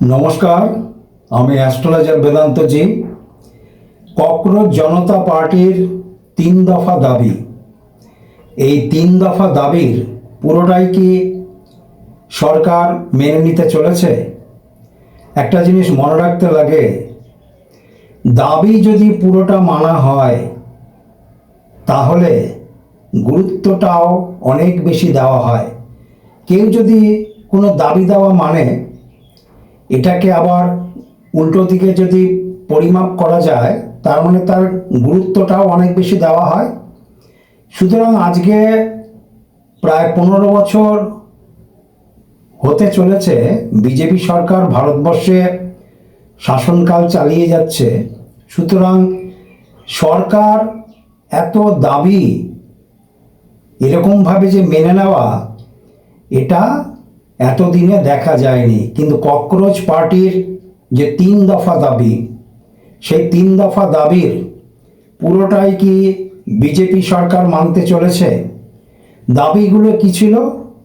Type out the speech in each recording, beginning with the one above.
নমস্কার, আমি astrologer বেদান্তজি। Cockroach জনতা পার্টির 3 দফা দাবি, এই 3 দফা দাবির পুরোটাই কি সরকার মেনে নিতে চলেছে? একটা জিনিস মনে রাখতে লাগে, দাবি যদি পুরোটা মানা হয় তাহলে গুরুত্বটাও অনেক বেশি দেওয়া হয়। কেউ যদি কোনো দাবি দেওয়া মানে এটাকে আবার উল্টো দিকে যদি পরিমাপ করা যায়, তার মানে তার গুরুত্বটাও অনেক বেশি দেওয়া হয়। সুতরাং আজকে প্রায় 15 বছর হতে চলেছে বিজেপি সরকার ভারতবর্ষে শাসনকাল চালিয়ে যাচ্ছে। সুতরাং সরকার এত দাবি এরকমভাবে যে মেনে নেওয়া, এটা এতদিনে দেখা যায়নি। কিন্তু ককরোচ পার্টির যে 3 দফা দাবি, সেই 3 দফা দাবির পুরোটাই কি বিজেপি সরকার মানতে চলেছে? দাবিগুলো কি ছিল?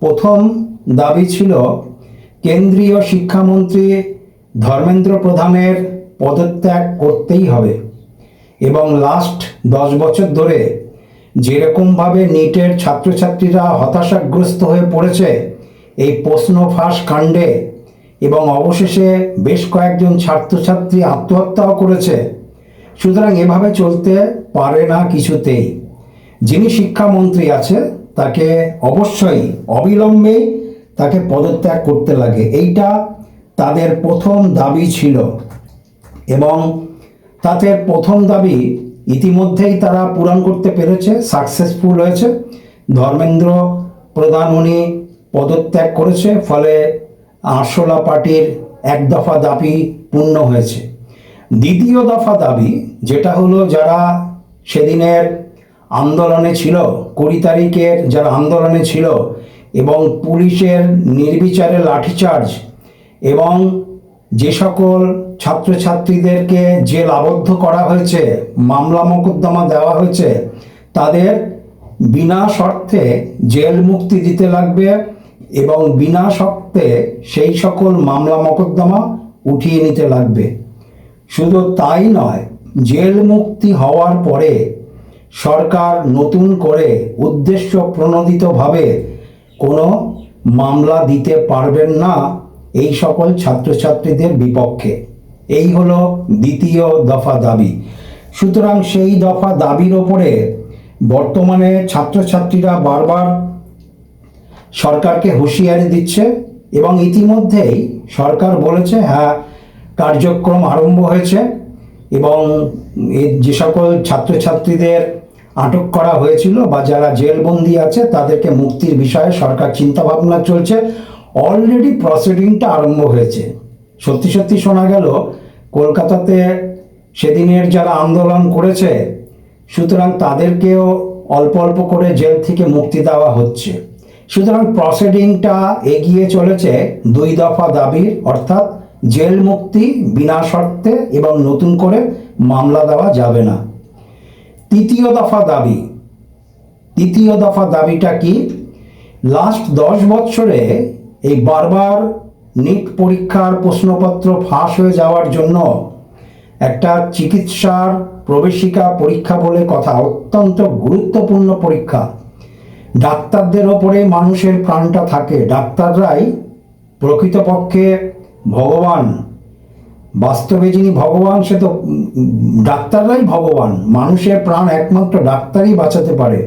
প্রথম দাবি ছিল কেন্দ্রীয় শিক্ষামন্ত্রী ধর্মেন্দ্র প্রধানের পদত্যাগ করতেই হবে, এবং লাস্ট 10 বছর ধরে যেরকমভাবে নিটের ছাত্রছাত্রীরা হতাশাগ্রস্ত হয়ে পড়েছে এই প্রশ্ন ফাঁস কাণ্ডে, এবং অবশেষে বেশ কয়েকজন ছাত্রছাত্রী আত্মহত্যাও করেছে। সুতরাং এভাবে চলতে পারে না কিছুতেই। যিনি শিক্ষামন্ত্রী আছে তাকে অবশ্যই অবিলম্বে তাকে পদত্যাগ করতে লাগে, এইটা তাদের প্রথম দাবি ছিল। এবং তাদের প্রথম দাবি ইতিমধ্যেই তারা পূরণ করতে পেরেছে, সাকসেসফুল হয়েছে। ধর্মেন্দ্র প্রধান উনি পদত্যাগ করেছে, ফলে আরশোলা পার্টির 1 দফা দাবি পূর্ণ হয়েছে। দ্বিতীয় দফা দাবি যেটা হলো, যারা সেদিনের আন্দোলনে ছিল, 20 তারিখের যারা আন্দোলনে ছিল এবং পুলিশের নির্বিচারে লাঠিচার্জ এবং যে সকল ছাত্রছাত্রীদেরকে জেল আবদ্ধ করা হয়েছে, মামলা মোকদ্দমা দেওয়া হয়েছে, তাদের বিনা শর্তে জেল মুক্তি দিতে লাগবে এবং বিনা শর্তে সেই সকল মামলা মোকদ্দমা উঠিয়ে নিতে লাগবে। শুধু তাই নয়, জেল মুক্তি হওয়ার পরে সরকার নতুন করে উদ্দেশ্য প্রণোদিতভাবে কোনো মামলা দিতে পারবেন না এই সকল ছাত্রছাত্রীদের বিপক্ষে। এই হলো দ্বিতীয় দফা দাবি। সুতরাং সেই দফা দাবির ওপরে বর্তমানে ছাত্রছাত্রীরা বারবার সরকারকে হুঁশিয়ারি দিচ্ছে, এবং ইতিমধ্যেই সরকার বলেছে হ্যাঁ, কার্যক্রম আরম্ভ হয়েছে, এবং যে সকল ছাত্রছাত্রীদের আটক করা হয়েছিল বা যারা জেলবন্দি আছে তাদেরকে মুক্তির বিষয়ে সরকার চিন্তাভাবনা চলছে। অলরেডি প্রসিডিংটা আরম্ভ হয়েছে। সত্যি সত্যি শোনা গেল কলকাতাতে সেদিনের যারা আন্দোলন করেছে, সুতরাং তাদেরকেও অল্প অল্প করে জেল থেকে মুক্তি দেওয়া হচ্ছে। সুতরাং প্রসিডিংটা এগিয়ে চলেছে 2 দফা দাবির, অর্থাৎ জেল মুক্তি বিনা শর্তে এবং নতুন করে মামলা দেওয়া যাবে না। তৃতীয় দফা দাবিটা কি? লাস্ট 10 বছরে এই বারবার নিট পরীক্ষার প্রশ্নপত্র ফাঁস হয়ে যাওয়ার জন্য একটা চিকিৎসার প্রবেশিকা পরীক্ষা বলে কথা, অত্যন্ত গুরুত্বপূর্ণ পরীক্ষা। ডাক্তারদের ওপরে মানুষের প্রাণটা থাকে, ডাক্তাররাই প্রকৃতপক্ষে ভগবান। বাস্তবে যিনি ভগবান, সে তো ডাক্তাররাই ভগবান। মানুষের প্রাণ একমাত্র ডাক্তারই বাঁচাতে পারে।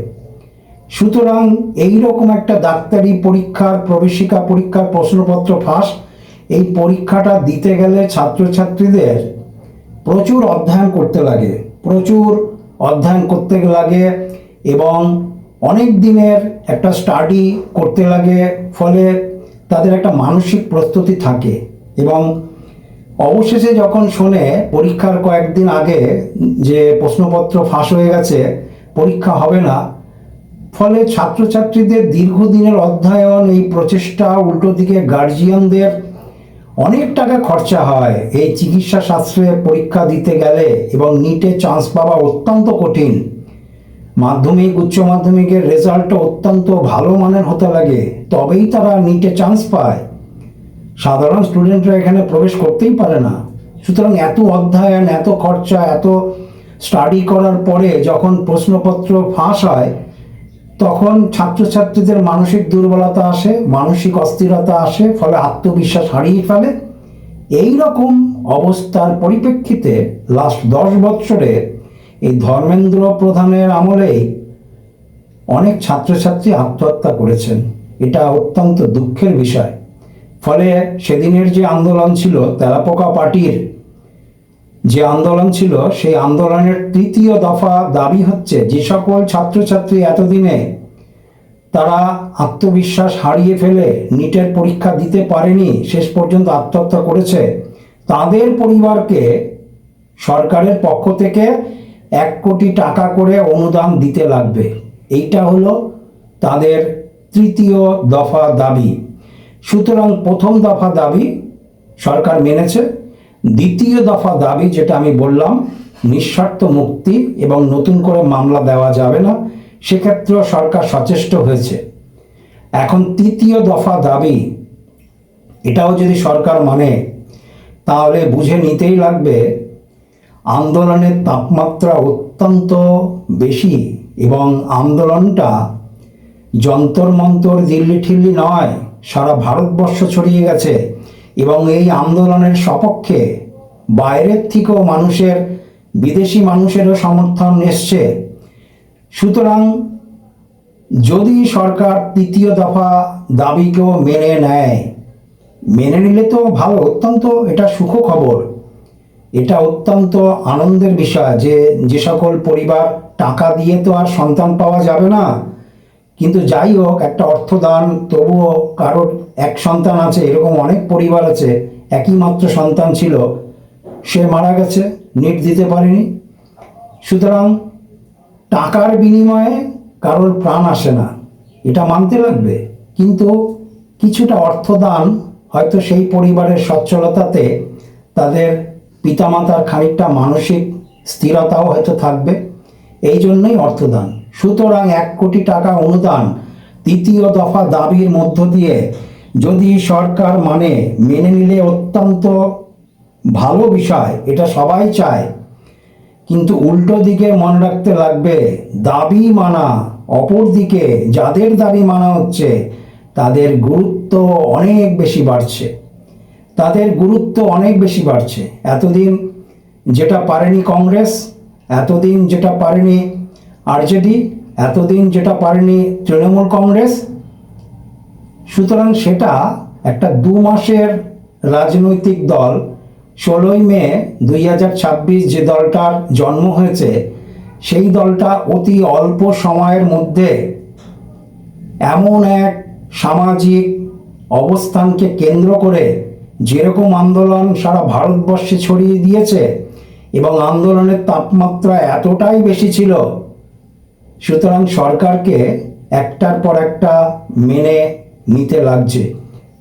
সুতরাং এইরকম একটা ডাক্তারি পরীক্ষার প্রবেশিকা পরীক্ষার প্রশ্নপত্র ফাঁস, এই পরীক্ষাটা দিতে গেলে ছাত্রছাত্রীদের প্রচুর অধ্যয়ন করতে লাগে এবং অনেক দিনের একটা স্টাডি করতে লাগে, ফলে তাদের একটা মানসিক প্রস্তুতি থাকে। এবং অবশেষে যখন শোনে পরীক্ষার কয়েকদিন আগে যে প্রশ্নপত্র ফাঁস হয়ে গেছে, পরীক্ষা হবে না, ফলে ছাত্রছাত্রীদের দীর্ঘদিনের অধ্যয়ন, এই প্রচেষ্টা, উল্টো দিকে গার্জিয়ানদের অনেক টাকা খরচা হয় এই চিকিৎসা শাস্ত্রে পরীক্ষা দিতে গেলে। এবং নিটে চান্স পাওয়া অত্যন্ত কঠিন। মাধ্যমিক উচ্চ মাধ্যমিকের রেজাল্টও অত্যন্ত ভালো মানের হতে লাগে, তবেই তারা নিটে চান্স পায়। সাধারণ স্টুডেন্টরা এখানে প্রবেশ করতেই পারে না। সুতরাং এত অধ্যয়ন, এত খরচা, এত স্টাডি করার পরে যখন প্রশ্নপত্র ফাঁস হয়, তখন ছাত্রছাত্রীদের মানসিক দুর্বলতা আসে, মানসিক অস্থিরতা আসে, ফলে আত্মবিশ্বাস হারিয়ে ফেলে। এই রকম অবস্থার পরিপ্রেক্ষিতে লাস্ট 10 বছরে এই ধর্মেন্দ্র প্রধানের আমলেই অনেক ছাত্রছাত্রী আত্মহত্যা করেছেন। এটা অত্যন্ত দুঃখের বিষয়। ফলে সেদিনের যে আন্দোলন ছিল, তেলাপোকা পার্টির যে আন্দোলন ছিল, সেই আন্দোলনের তৃতীয় দফা দাবি হচ্ছে যে সকল ছাত্রছাত্রী এতদিনে তারা আত্মবিশ্বাস হারিয়ে ফেলে নিটের পরীক্ষা দিতে পারেনি, শেষ পর্যন্ত আত্মহত্যা করেছে, তাদের পরিবারকে সরকারের পক্ষ থেকে 1 কোটি টাকা করে অনুদান দিতে লাগবে। এইটা হলো তাদের তৃতীয় দফা দাবি। সুতরাং প্রথম দফা দাবি সরকার মেনেছে। দ্বিতীয় দফা দাবি, যেটা আমি বললাম, নিঃশর্ত মুক্তি এবং নতুন করে মামলা দেওয়া যাবে না, সেক্ষেত্রেও সরকার সচেষ্ট হয়েছে। এখন তৃতীয় দফা দাবি, এটাও যদি সরকার মানে, তাহলে বুঝে নিতেই লাগবে আন্দোলনের তাপমাত্রা অত্যন্ত বেশি এবং আন্দোলনটা যন্তর মন্তর দিল্লি ঠিল্লি নয়, সারা ভারতবর্ষ ছড়িয়ে গেছে এবং এই আন্দোলনের সপক্ষে বাইরের থেকেও মানুষের, বিদেশি মানুষেরও সমর্থন এসছে। সুতরাং যদি সরকার তৃতীয় দফা দাবিকেও মেনে নেয়, মেনে নিলে তো ভালো, অত্যন্ত এটা সুখ খবর, এটা অত্যন্ত আনন্দের বিষয় যে যে সকল পরিবার টাকা দিয়ে তো আর সন্তান পাওয়া যাবে না, কিন্তু যাই হোক একটা অর্থদান, তবুও কারোর এক সন্তান আছে, এরকম অনেক পরিবার আছে একই মাত্র সন্তান ছিল, সে মারা গেছে, নিট দিতে পারেনি। সুতরাং টাকার বিনিময়ে কারোর প্রাণ আসে না, এটা মানতে লাগবে, কিন্তু কিছুটা অর্থদান হয়তো সেই পরিবারের সচ্ছলতাতে তাদের পিতামাতার খানিকটা মানসিক স্থিরতাও হয়তো থাকবে, এই জন্যই অর্থদান। সুতরাং 1 কোটি টাকা অনুদান তৃতীয় দফা দাবির মধ্য দিয়ে যদি সরকার মানে, মেনে নিলে অত্যন্ত ভালো বিষয়, এটা সবাই চায়। কিন্তু উল্টো দিকে মনে রাখতে লাগবে, দাবি মানা, অপর দিকে যাদের দাবি মানা হচ্ছে তাদের গুরুত্ব অনেক বেশি বাড়ছে, তাদের গুরুত্ব অনেক বেশি বাড়ছে। এতদিন যেটা পারেনি কংগ্রেস, এতদিন যেটা পারেনি আরজেডি, এতদিন যেটা পারেনি তৃণমূল কংগ্রেস, সুতরাং সেটা একটা 2 মাসের রাজনৈতিক দল 16ই মে 2026 যে দলটার জন্ম হয়েছে, সেই দলটা অতি অল্প সময়ের মধ্যে এমন এক সামাজিক অবস্থানকে কেন্দ্র করে যেরকম আন্দোলন সারা ভারতবর্ষে ছড়িয়ে দিয়েছে এবং আন্দোলনের তাপমাত্রা এতটাই বেশি ছিল, সুতরাং সরকারকে একটার পর একটা মেনে নিতে লাগছে।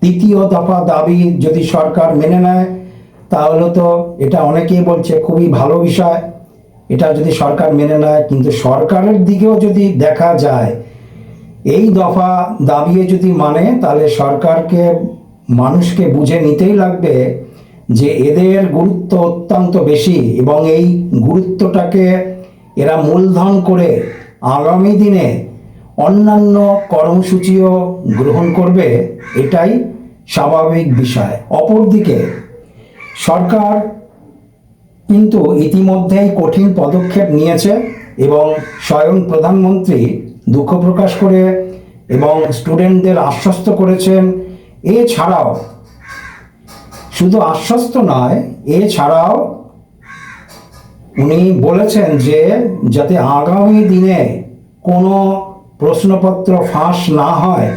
তৃতীয় দফা দাবি যদি সরকার মেনে নেয় তাহলে তো এটা অনেকেই বলছে খুবই ভালো বিষয়, এটা যদি সরকার মেনে নেয়। কিন্তু সরকারের দিকেও যদি দেখা যায়, এই দফা দাবিয়ে যদি মানে, তাহলে সরকারকে, মানুষকে বুঝে নিতেই লাগবে যে এদের গুরুত্ব অত্যন্ত বেশি এবং এই গুরুত্বটাকে এরা মূলধন করে আগামী দিনে অন্যান্য কর্মসূচিও গ্রহণ করবে, এটাই স্বাভাবিক বিষয়। অপরদিকে সরকার কিন্তু ইতিমধ্যেই কঠিন পদক্ষেপ নিয়েছে এবং স্বয়ং প্রধানমন্ত্রী দুঃখ প্রকাশ করে এবং স্টুডেন্টদের আশ্বস্ত করেছেন। এছাড়াও শুধু আশ্বস্ত নয়, এছাড়াও উনি বলেছেন যে যাতে আগামী দিনে কোনো প্রশ্নপত্র ফাঁস না হয়,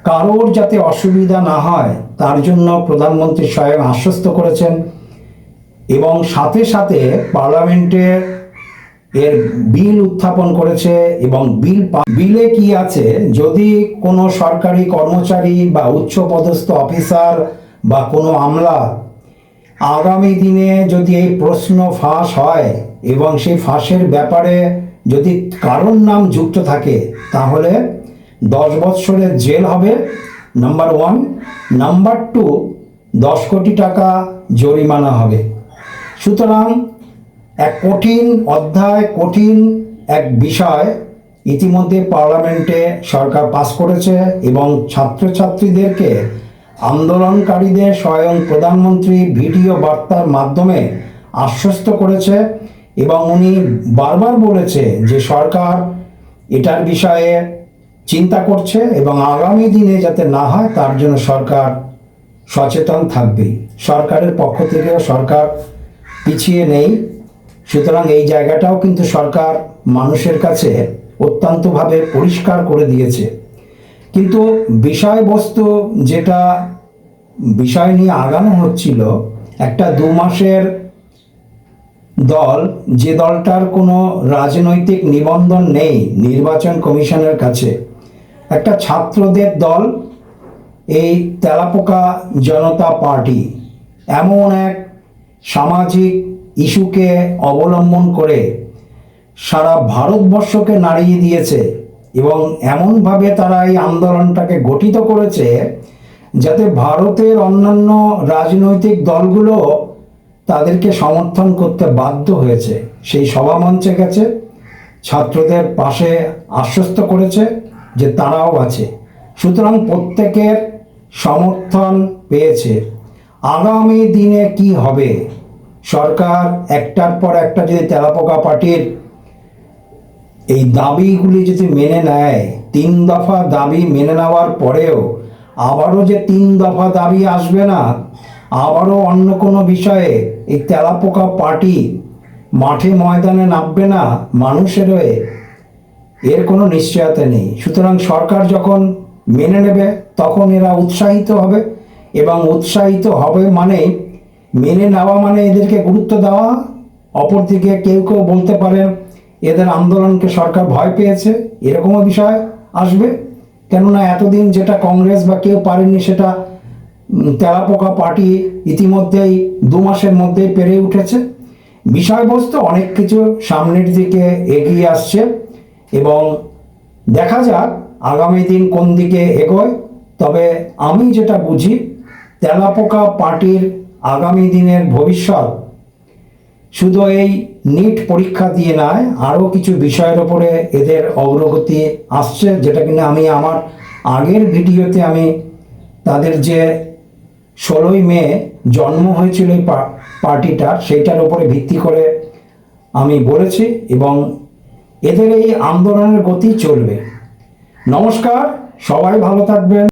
কারোর যাতে অসুবিধা না হয়, তার জন্য প্রধানমন্ত্রী স্বয়ং আশ্বস্ত করেছেন এবং সাথে সাথে পার্লামেন্টে এর বিল উত্থাপন করেছে এবং বিলে কি আছে, যদি কোনো সরকারি কর্মচারী বা উচ্চপদস্থ অফিসার বা কোনো আমলা আগামী দিনে যদি এই প্রশ্ন ফাঁস হয় এবং সেই ফাঁসের ব্যাপারে যদি কারোর নাম যুক্ত থাকে, তাহলে 10 বৎসরের জেল হবে নাম্বার 1। নাম্বার 2, 10 কোটি টাকা জরিমানা হবে। সুতরাং এক কঠিন অধ্যায়, কঠিন এক বিষয় ইতিমধ্যে পার্লামেন্টে সরকার পাস করেছে এবং ছাত্রছাত্রীদেরকে, আন্দোলনকারীদের স্বয়ং প্রধানমন্ত্রী ভিডিও বার্তার মাধ্যমে আশ্বস্ত করেছে এবং উনি বারবার বলেছে যে সরকার এটার বিষয়ে চিন্তা করছে এবং আগামী দিনে যাতে না হয় তার জন্য সরকার সচেতন থাকবেই। সরকারের পক্ষ থেকেও সরকার পিছিয়ে নেই। সুতরাং এই জায়গাটাও কিন্তু সরকার মানুষের কাছে অত্যন্তভাবে পরিষ্কার করে দিয়েছে। কিন্তু বিষয়বস্তু যেটা বিষয় নিয়ে আগানো হচ্ছিল, একটা 2 মাসের দল, যে দলটার কোনো রাজনৈতিক নিবন্ধন নেই নির্বাচন কমিশনের কাছে, একটা ছাত্রদের দল, এই তেলাপোকা জনতা পার্টি, এমন এক সামাজিক ইস্যুকে অবলম্বন করে সারা ভারতবর্ষকে নাড়িয়ে দিয়েছে এবং এমনভাবে তারা এই আন্দোলনটাকে গঠিত করেছে যাতে ভারতের অন্যান্য রাজনৈতিক দলগুলো তাদেরকে সমর্থন করতে বাধ্য হয়েছে। সেই সভামঞ্চে গেছে, ছাত্রদের পাশে আশ্বস্ত করেছে যে তারাও আছে। সুতরাং প্রত্যেকের সমর্থন পেয়েছে। আগামী দিনে কি হবে, সরকার একটার পর একটা যদি তেলাপোকা পার্টির এই দাবিগুলি যদি মেনে নেয়, 3 দফা দাবি মেনে নেওয়ার পরেও আবারও যে 3 দফা দাবি আসবে না, আবারও অন্য কোনো বিষয়ে এই তেলাপোকা পার্টি মাঠে ময়দানে নামবে না মানুষের হয়ে, এর কোনো নিশ্চয়তা নেই। সুতরাং সরকার যখন মেনে নেবে তখন এরা উৎসাহিত হবে এবং উৎসাহিত হবে মানে মেনে নেওয়া মানে এদেরকে গুরুত্ব দেওয়া। অপরদিকে কেউ কেউ বলতে পারেন এদের আন্দোলনকে সরকার ভয় পেয়েছে, এরকমও বিষয় আসবে। কেননা এতদিন যেটা কংগ্রেস বা কেউ পারেনি সেটা তেলাপোকা পার্টি ইতিমধ্যেই 2 মাসের মধ্যেই পেরে উঠেছে। বিষয়বস্তু অনেক কিছু সামনের দিকে এগিয়ে আসছে এবং দেখা যাক আগামী দিন কোন দিকে এগোয়। তবে আমি যেটা বুঝি, তেলাপোকা পার্টির আগামী দিনের ভবিষ্যৎ শুধু এই নিট পরীক্ষা দিয়ে নয়, আরও কিছু বিষয়ের ওপরে এদের অগ্রগতি আসছে, যেটা কিনা আমি আমার আগের ভিডিওতে আমি তাদের যে 16ই মে জন্ম হয়েছিল এই পার্টিটার, সেইটার উপরে ভিত্তি করে আমি বলেছি এবং এদের এই আন্দোলনের গতি চলবে। নমস্কার, সবাই ভালো থাকবেন।